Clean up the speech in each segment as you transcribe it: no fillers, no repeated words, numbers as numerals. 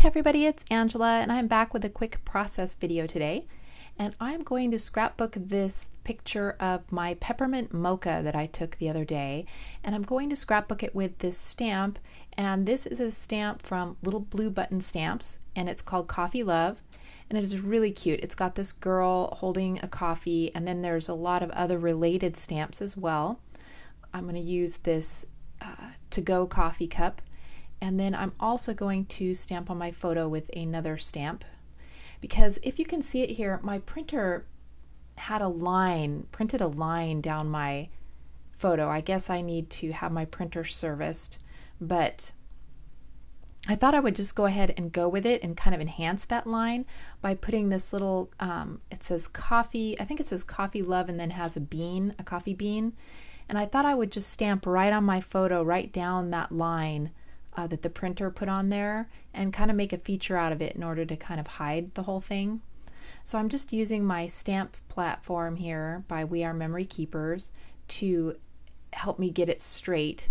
Hey everybody, it's Angela and I'm back with a quick process video today. And I'm going to scrapbook this picture of my peppermint mocha that I took the other day. And I'm going to scrapbook it with this stamp. And this is a stamp from Little Blue Button Stamps and it's called Coffee Love. And it is really cute. It's got this girl holding a coffee and then there's a lot of other related stamps as well. I'm going to use this to-go coffee cup. And then I'm also going to stamp on my photo with another stamp, because if you can see it here, my printer had printed a line down my photo. I guess I need to have my printer serviced, but I thought I would just go ahead and go with it and kind of enhance that line by putting this little, it says coffee, I think it says Coffee Love and then has a bean, a coffee bean. And I thought I would just stamp right on my photo, right down that line that the printer put on there and kind of make a feature out of it in order to kind of hide the whole thing. So I'm just using my stamp platform here by We Are Memory Keepers to help me get it straight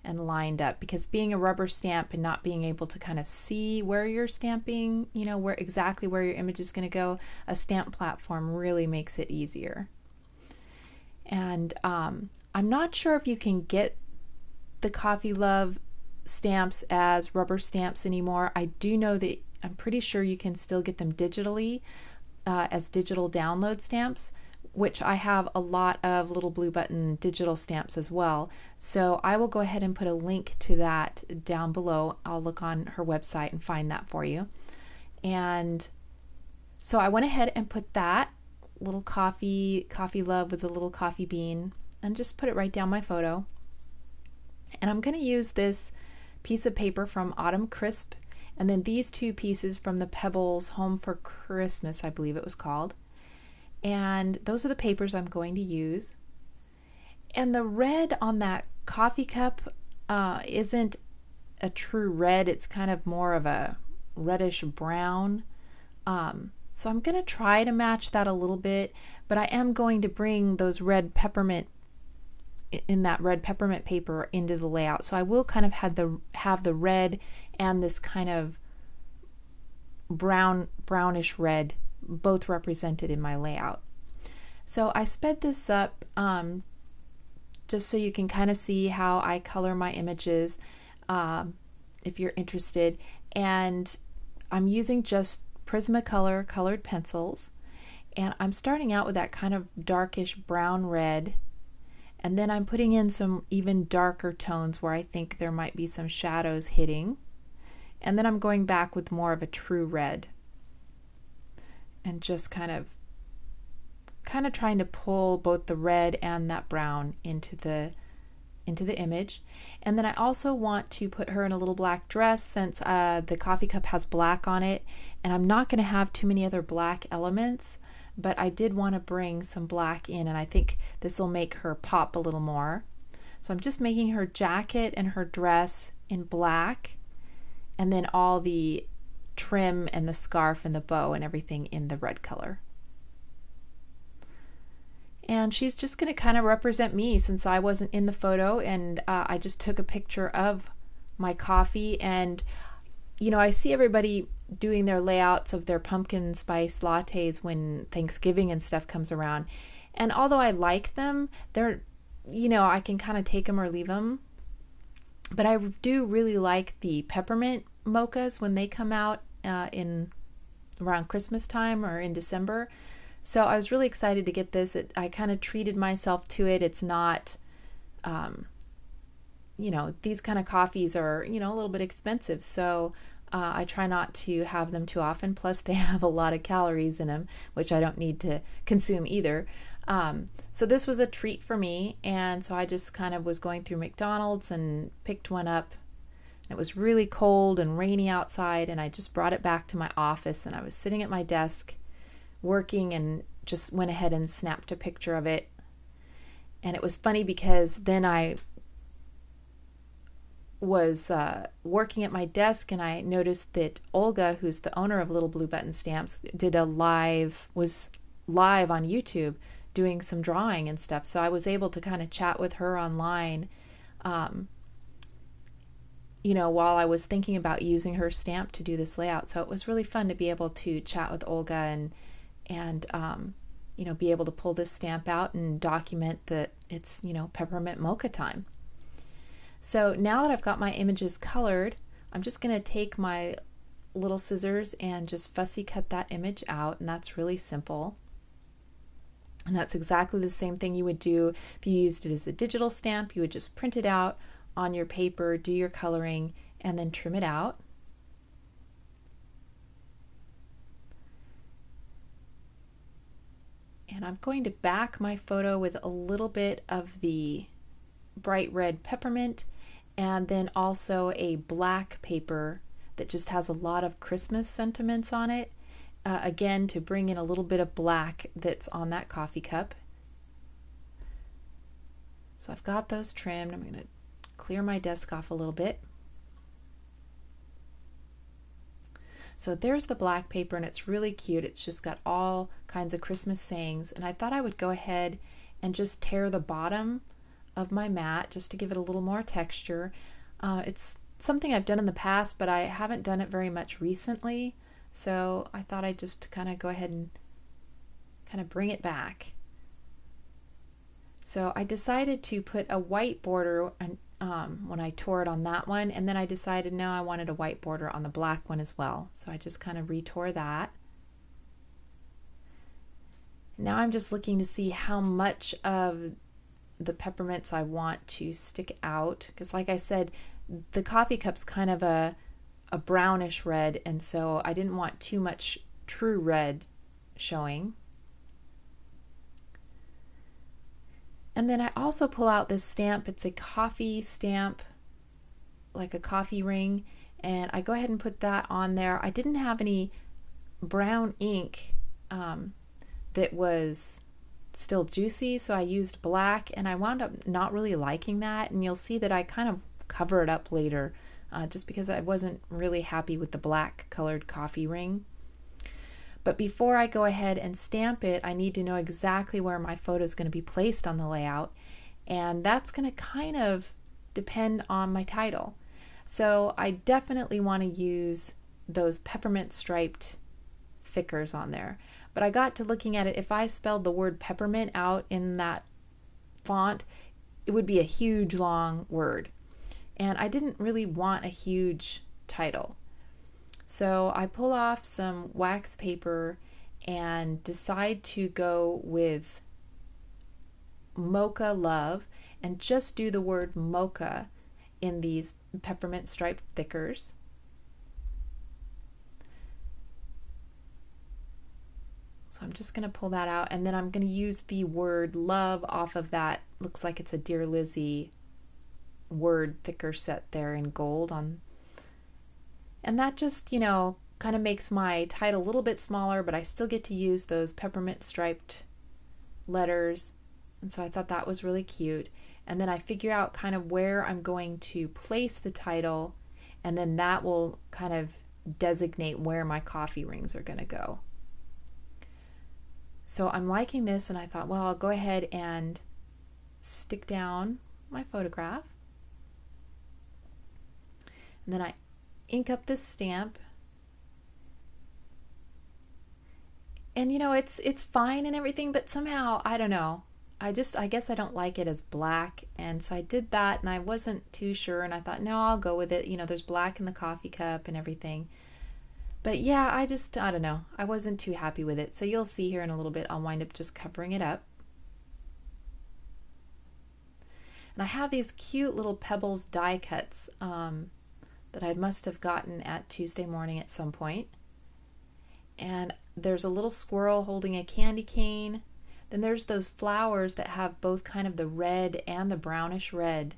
and lined up, because being a rubber stamp and not being able to kind of see where you're stamping, you know, exactly where your image is going to go, a stamp platform really makes it easier. And I'm not sure if you can get the Coffee Love stamps as rubber stamps anymore. I do know that I'm pretty sure you can still get them digitally as digital download stamps, which I have a lot of Little Blue Button digital stamps as well. So I will go ahead and put a link to that down below. I'll look on her website and find that for you. And so I went ahead and put that little coffee love with a little coffee bean and just put it right down my photo. And I'm going to use this piece of paper from Autumn Crisp and then these two pieces from the Pebbles Home for Christmas, I believe it was called. And those are the papers I'm going to use. And the red on that coffee cup isn't a true red. It's kind of more of a reddish brown. So I'm going to try to match that a little bit, but I am going to bring those red peppermint paper into the layout. So I will kind of have the red and this kind of brownish red both represented in my layout. So I sped this up just so you can kind of see how I color my images if you're interested. And I'm using just Prismacolor colored pencils, and I'm starting out with that kind of darkish brown red. And then I'm putting in some even darker tones where I think there might be some shadows hitting. And then I'm going back with more of a true red. And just kind of trying to pull both the red and that brown into the image. And then I also want to put her in a little black dress, since the coffee cup has black on it. And I'm not going to have too many other black elements, but I did want to bring some black in, and I think this will make her pop a little more. So I'm just making her jacket and her dress in black, and then all the trim and the scarf and the bow and everything in the red color. And she's just going to kind of represent me, since I wasn't in the photo, and I just took a picture of my coffee. And you know, I see everybody doing their layouts of their pumpkin spice lattes when Thanksgiving and stuff comes around. And although I like them, they're, you know, I can kind of take them or leave them. But I do really like the peppermint mochas when they come out in around Christmas time or in December. So I was really excited to get this. I kind of treated myself to it. It's not, you know, these kind of coffees are, you know, a little bit expensive. So I try not to have them too often. Plus they have a lot of calories in them, which I don't need to consume either. So this was a treat for me. And so I just kind of was going through McDonald's and picked one up. It was really cold and rainy outside, and I just brought it back to my office, and I was sitting at my desk working and just went ahead and snapped a picture of it. And it was funny because then I was working at my desk, and I noticed that Olga, who's the owner of Little Blue Button Stamps, was live on YouTube doing some drawing and stuff. So I was able to kind of chat with her online while I was thinking about using her stamp to do this layout. So it was really fun to be able to chat with Olga and be able to pull this stamp out and document that it's, peppermint mocha time. So now that I've got my images colored, I'm just going to take my little scissors and just fussy cut that image out, and that's really simple. And that's exactly the same thing you would do if you used it as a digital stamp. You would just print it out on your paper, do your coloring, and then trim it out. And I'm going to back my photo with a little bit of the bright red peppermint, and then also a black paper that just has a lot of Christmas sentiments on it. Again, to bring in a little bit of black that's on that coffee cup. So I've got those trimmed. I'm going to clear my desk off a little bit. So there's the black paper, and it's really cute. It's just got all kinds of Christmas sayings, and I thought I would go ahead and just tear the bottom of my mat just to give it a little more texture. It's something I've done in the past, but I haven't done it very much recently, so I thought I'd just kind of go ahead and kind of bring it back. So I decided to put a white border when I tore it on that one, and then I decided no, I wanted a white border on the black one as well. So I just kind of retore that. Now I'm just looking to see how much of the peppermints I want to stick out, because like I said, the coffee cup's kind of a brownish red, and so I didn't want too much true red showing. And then I also pull out this stamp. It's a coffee stamp, like a coffee ring, and I go ahead and put that on there. I didn't have any brown ink that was still juicy, so I used black, and I wound up not really liking that, and you'll see that I kind of cover it up later just because I wasn't really happy with the black colored coffee ring. But before I go ahead and stamp it, I need to know exactly where my photo is going to be placed on the layout, and that's going to kind of depend on my title. So I definitely want to use those peppermint striped thickers on there. But I got to looking at it, if I spelled the word peppermint out in that font, it would be a huge long word. And I didn't really want a huge title. So I pull off some wax paper and decide to go with Mocha Love and just do the word mocha in these peppermint striped thickers. So I'm just going to pull that out, and then I'm going to use the word love off of that. Looks like it's a Dear Lizzie word thicker set there in gold on. And that just, kind of makes my title a little bit smaller, but I still get to use those peppermint striped letters. And so I thought that was really cute. And then I figure out kind of where I'm going to place the title, and then that will kind of designate where my coffee rings are going to go. So I'm liking this, and I thought, well, I'll go ahead and stick down my photograph. And then I ink up this stamp. And it's fine and everything, but somehow, I don't know. I guess I don't like it as black, and so I did that, and I wasn't too sure, and I thought, no, I'll go with it. There's black in the coffee cup and everything. But yeah, I don't know. I wasn't too happy with it. So you'll see here in a little bit, I'll wind up just covering it up. And I have these cute little Pebbles die cuts that I must have gotten at Tuesday morning at some point. And there's a little squirrel holding a candy cane. Then there's those flowers that have both kind of the red and the brownish red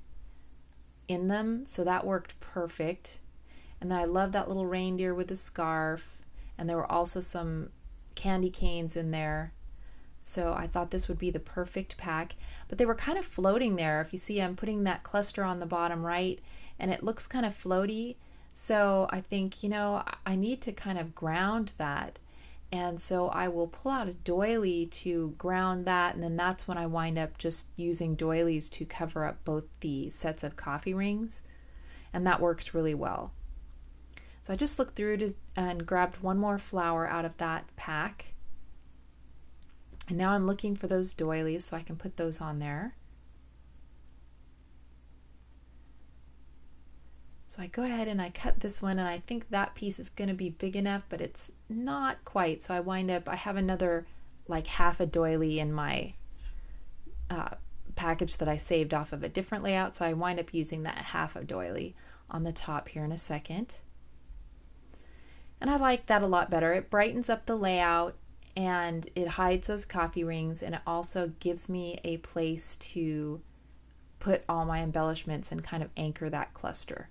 in them. So that worked perfect. And then I love that little reindeer with the scarf, and there were also some candy canes in there. So I thought this would be the perfect pack, but they were kind of floating there. If you see, I'm putting that cluster on the bottom right, and it looks kind of floaty. So I think, I need to kind of ground that. And so I will pull out a doily to ground that, and then that's when I wind up just using doilies to cover up both the sets of coffee rings. and that works really well. So I just looked through and grabbed one more flower out of that pack. And now I'm looking for those doilies so I can put those on there. So I go ahead and I cut this one, and I think that piece is going to be big enough, but it's not quite. So I have another like half a doily in my package that I saved off of a different layout. So I wind up using that half a doily on the top here in a second. And I like that a lot better. It brightens up the layout and it hides those coffee rings, and it also gives me a place to put all my embellishments and kind of anchor that cluster.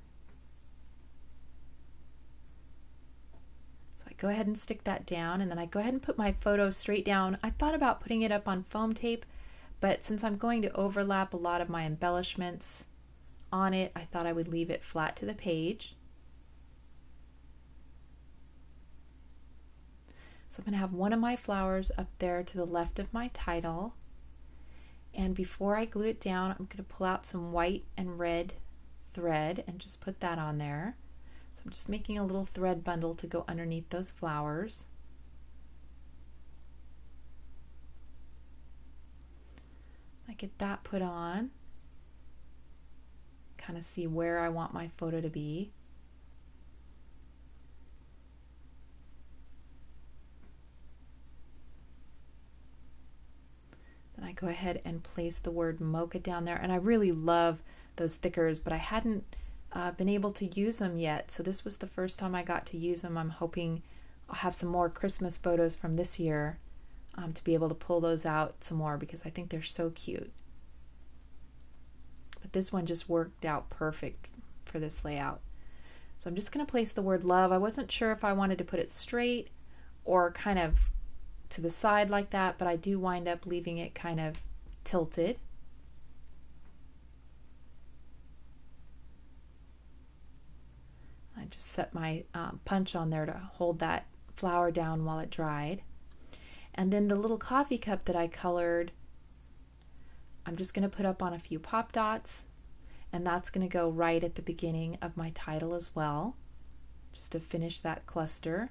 So I go ahead and stick that down, and then I go ahead and put my photo straight down. I thought about putting it up on foam tape, but since I'm going to overlap a lot of my embellishments on it, I thought I would leave it flat to the page. So I'm going to have one of my flowers up there to the left of my title. And before I glue it down, I'm going to pull out some white and red thread and just put that on there. So I'm just making a little thread bundle to go underneath those flowers. I get that put on. Kind of see where I want my photo to be. Then I go ahead and place the word mocha down there, and I really love those thickers, but I hadn't been able to use them yet, so this was the first time I got to use them. I'm hoping I'll have some more Christmas photos from this year to be able to pull those out some more, because I think they're so cute. But this one just worked out perfect for this layout. So I'm just going to place the word love. I wasn't sure if I wanted to put it straight or kind of to the side like that, but I do wind up leaving it kind of tilted. I just set my punch on there to hold that flower down while it dried. And then the little coffee cup that I colored, I'm just going to put up on a few pop dots, and that's going to go right at the beginning of my title as well, just to finish that cluster.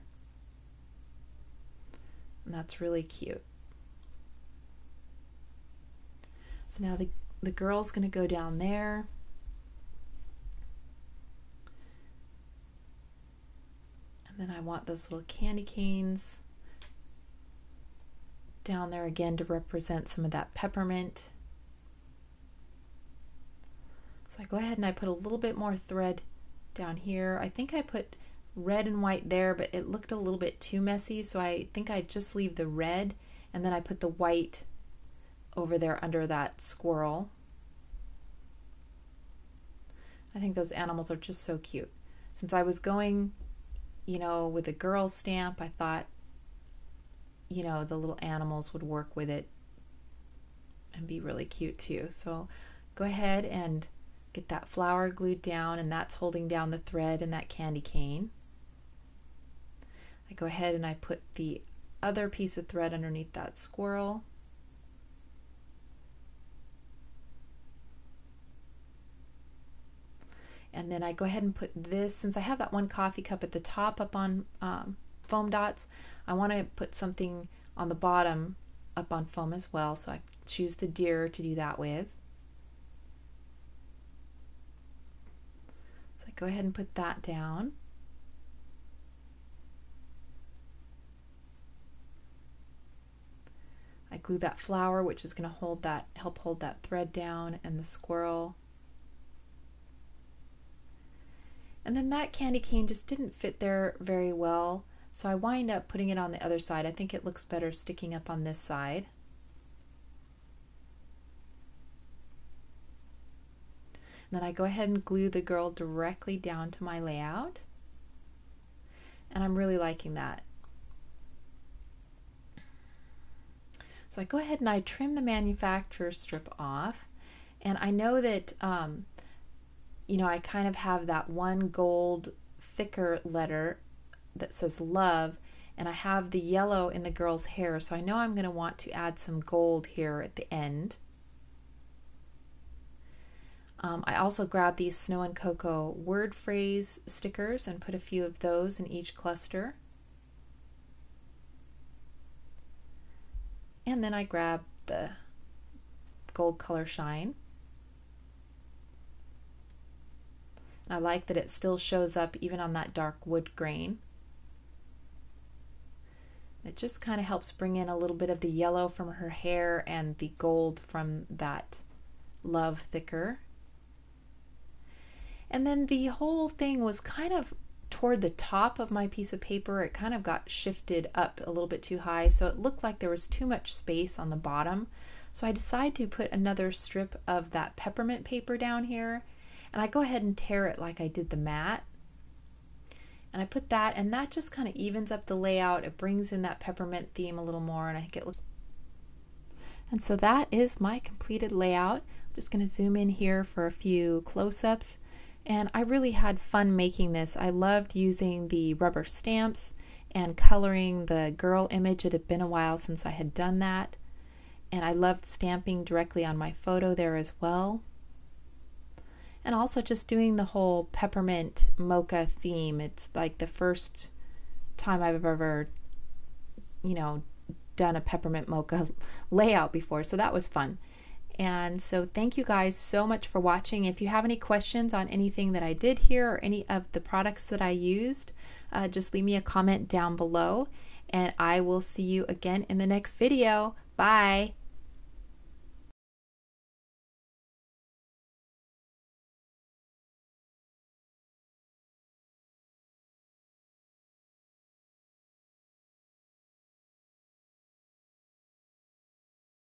And that's really cute. So now the girl's going to go down there. And then I want those little candy canes down there again to represent some of that peppermint. So I go ahead and I put a little bit more thread down here. I think I put red and white there, but it looked a little bit too messy, so I think I just leave the red, and then I put the white over there under that squirrel. I think those animals are just so cute. Since I was going, with a girl stamp, I thought, the little animals would work with it and be really cute too. So go ahead and get that flower glued down, and that's holding down the thread and that candy cane. I go ahead and I put the other piece of thread underneath that squirrel. And then I go ahead and put this, since I have that one coffee cup at the top up on foam dots, I want to put something on the bottom up on foam as well, so I choose the deer to do that with. So I go ahead and put that down. I glue that flower, which is going to help hold that thread down, and the squirrel. And then that candy cane just didn't fit there very well, so I wind up putting it on the other side. I think it looks better sticking up on this side. And then I go ahead and glue the girl directly down to my layout, and I'm really liking that. So I go ahead and I trim the manufacturer strip off, and I know that I kind of have that one gold thicker letter that says love, and I have the yellow in the girl's hair, so I know I'm going to want to add some gold here at the end. I also grabbed these Snow and Cocoa word phrase stickers and put a few of those in each cluster. And then I grabbed the gold color shine. And I like that it still shows up even on that dark wood grain. It just kind of helps bring in a little bit of the yellow from her hair and the gold from that love thicker. And then the whole thing was kind of toward the top of my piece of paper. It kind of got shifted up a little bit too high, so it looked like there was too much space on the bottom. So I decided to put another strip of that peppermint paper down here, and I go ahead and tear it like I did the mat. And I put that, and that just kind of evens up the layout. It brings in that peppermint theme a little more, and I think it looks. And so that is my completed layout. I'm just going to zoom in here for a few close-ups. And I really had fun making this. I loved using the rubber stamps and coloring the girl image. It had been a while since I had done that. And I loved stamping directly on my photo there as well. And also just doing the whole peppermint mocha theme. It's like the first time I've ever, done a peppermint mocha layout before. So that was fun. And so thank you guys so much for watching. If you have any questions on anything that I did here or any of the products that I used, just leave me a comment down below. And I will see you again in the next video. Bye.